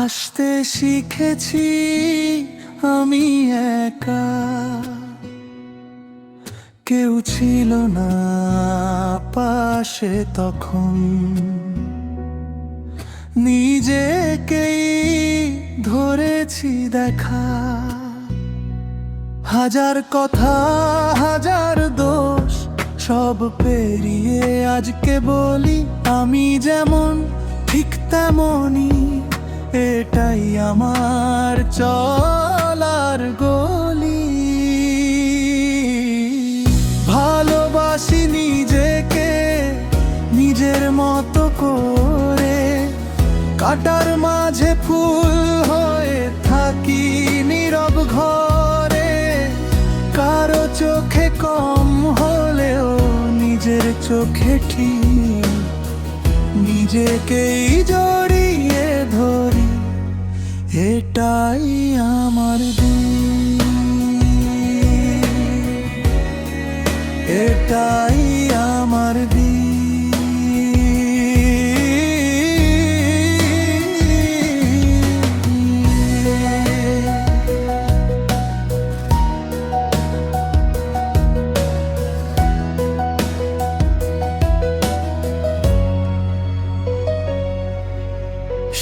হাসতে শিখেছি আমি একা, কেউ ছিল না পাশে তখন। নিজেকেই ধরেছি দেখা, হাজার কথা হাজার দোষ সব পেরিয়ে আজকে বলি আমি যেমন ঠিক তেমনই। এটাই আমার চলার গলি। ভালোবাসি নিজেকে নিজের মতো করে, কাটার মাঝে ফুল হয়ে থাকি নীরব ঘরে। কারো চোখে কম হলেও নিজের চোখে ঠিক, নিজেকেই জড়িয়ে ধরি। এটাই আমার দিন, এটাই আমার দিন।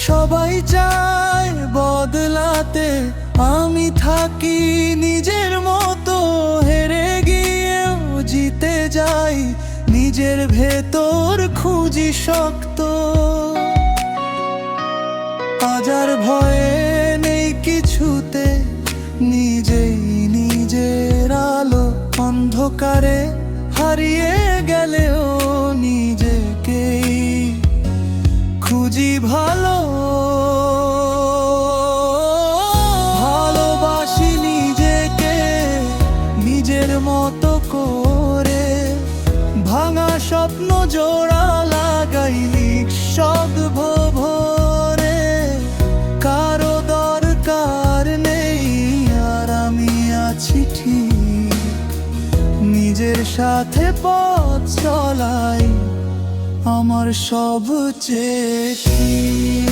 সবাই চায় বদলাতে, আমি থাকি নিজের মতো। হেরে গিয়েও জিতে যাই, নিজের ভেতর খুঁজি শক্ত। আজ আর ভয়ে নেই কিছুতে, নিজেই নিজের আলো। অন্ধকারে হারিয়ে গেলেও নিজেকেই খুঁজি ভালো। ভালোবাসি নিজেকে নিজের মতো করে, ভাঙা স্বপ্ন জোড়া লাগাই নিঃশব্দ ভরে। কারো দরকার নেই আর আমি আছি ঠিক, নিজের সাথে পথ চলাই আমার সবচেয়ে ঠিক,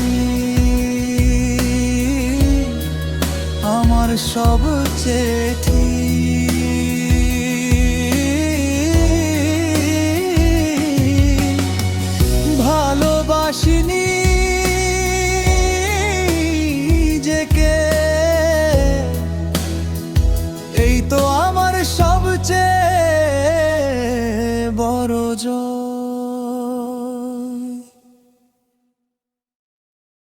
আমার সবচেয়ে ঠিক। ভালোবাসিনি